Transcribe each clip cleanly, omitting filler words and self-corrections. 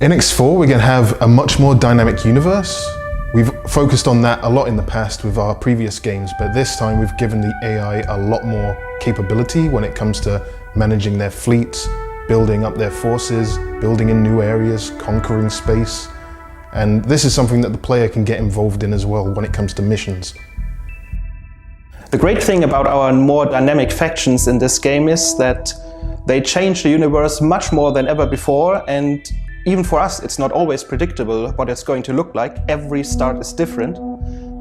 In X4, we're going to have a much more dynamic universe. We've focused on that a lot in the past with our previous games, but this time we've given the AI a lot more capability when it comes to managing their fleets, building up their forces, building in new areas, conquering space. And this is something that the player can get involved in as well when it comes to missions. The great thing about our more dynamic factions in this game is that they change the universe much more than ever before, and even for us it's not always predictable what it's going to look like. Every start is different,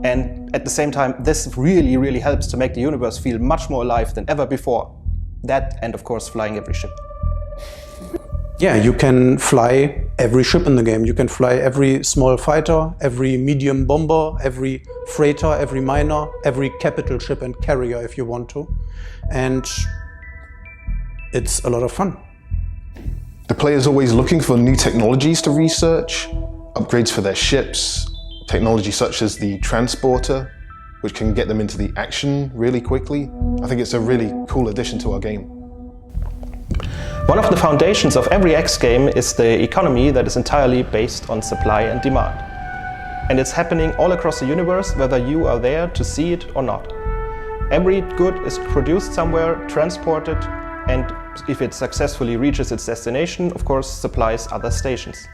and at the same time this really helps to make the universe feel much more alive than ever before. That, and of course flying every ship. Yeah, you can fly every ship in the game. You can fly every small fighter, every medium bomber, every freighter, every miner, every capital ship and carrier if you want to. And it's a lot of fun. The player's always looking for new technologies to research, upgrades for their ships, technology such as the transporter, which can get them into the action really quickly. I think it's a really cool addition to our game. One of the foundations of every X game is the economy that is entirely based on supply and demand. And it's happening all across the universe, whether you are there to see it or not. Every good is produced somewhere, transported, and if it successfully reaches its destination, of course, supplies other stations.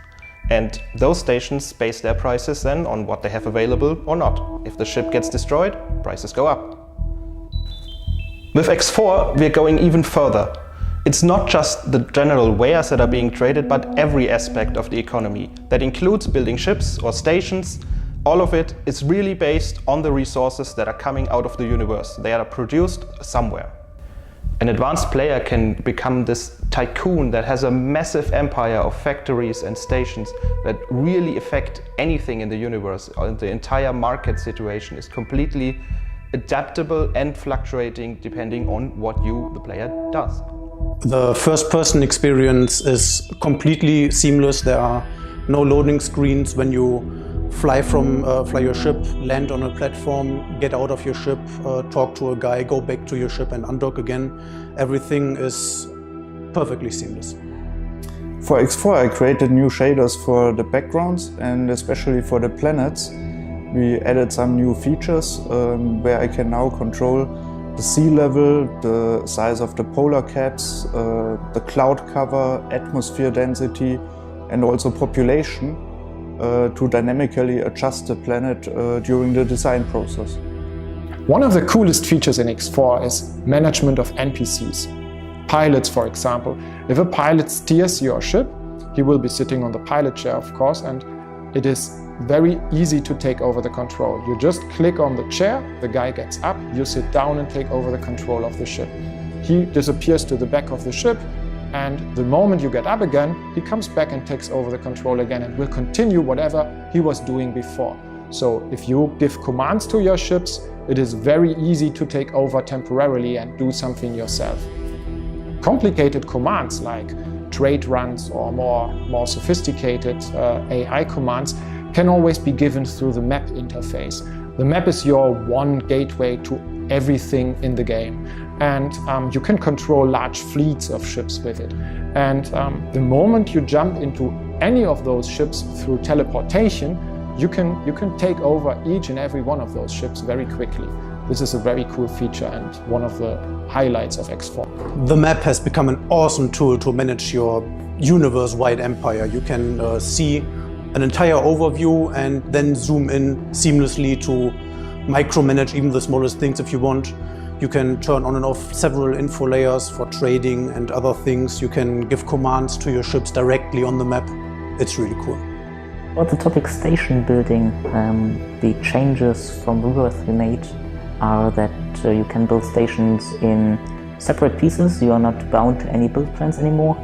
And those stations base their prices then on what they have available or not. If the ship gets destroyed, prices go up. With X4, we're going even further. It's not just the general wares that are being traded, but every aspect of the economy. That includes building ships or stations. All of it is really based on the resources that are coming out of the universe. They are produced somewhere. An advanced player can become this tycoon that has a massive empire of factories and stations that really affect anything in the universe. The entire market situation is completely adaptable and fluctuating depending on what you, the player, does. The first-person experience is completely seamless. There are no loading screens when you fly your ship, land on a platform, get out of your ship, talk to a guy, go back to your ship and undock again. Everything is perfectly seamless. For X4 I created new shaders for the backgrounds and especially for the planets. We added some new features where I can now control the sea level, the size of the polar caps, the cloud cover, atmosphere density and also population to dynamically adjust the planet during the design process. One of the coolest features in X4 is management of NPCs. Pilots, for example. If a pilot steers your ship, he will be sitting on the pilot chair, of course, and it is very easy to take over the control. You just click on the chair, the guy gets up, you sit down and take over the control of the ship. He disappears to the back of the ship, and the moment you get up again, he comes back and takes over the control again and will continue whatever he was doing before. So if you give commands to your ships, it is very easy to take over temporarily and do something yourself. Complicated commands like trade runs or more sophisticated AI commands can always be given through the map interface. The map is your one gateway to everything in the game, and you can control large fleets of ships with it. And the moment you jump into any of those ships through teleportation, you can take over each and every one of those ships very quickly. This is a very cool feature and one of the highlights of X4. The map has become an awesome tool to manage your universe-wide empire. You can see an entire overview and then zoom in seamlessly to micromanage even the smallest things if you want. You can turn on and off several info layers for trading and other things. You can give commands to your ships directly on the map. It's really cool. About the topic station building, the changes from rebirth we made are that you can build stations in separate pieces. You are not bound to any build plans anymore.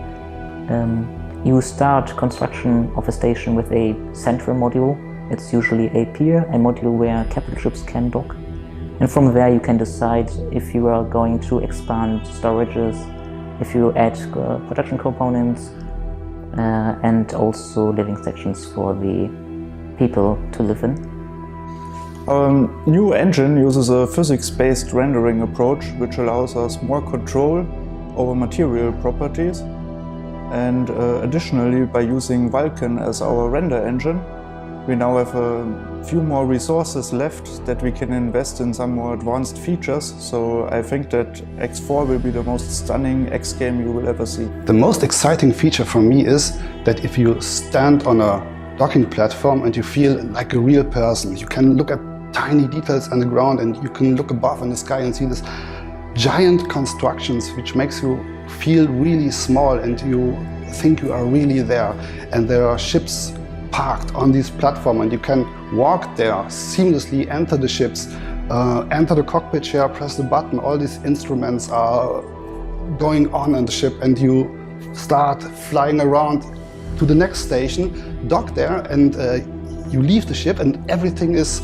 You start construction of a station with a central module. It's usually a pier, a module where capital ships can dock. And from there you can decide if you are going to expand storages, if you add production components, and also living sections for the people to live in. Our new engine uses a physics-based rendering approach which allows us more control over material properties. And additionally, by using Vulkan as our render engine, we now have a few more resources left that we can invest in some more advanced features. So I think that X4 will be the most stunning X game you will ever see. The most exciting feature for me is that if you stand on a docking platform and you feel like a real person, you can look at tiny details on the ground and you can look above in the sky and see this giant constructions which makes you feel really small and you think you are really there. And there are ships parked on this platform and you can walk there, seamlessly enter the ships, enter the cockpit chair, press the button, all these instruments are going on in the ship and you start flying around to the next station, dock there and you leave the ship and everything is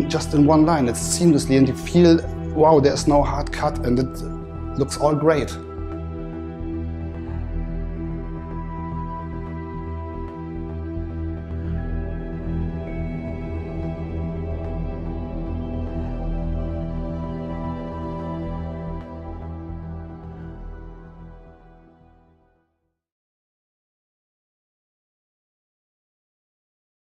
just in one line. It's seamlessly and you feel, wow, there's no hard cut and it looks all great.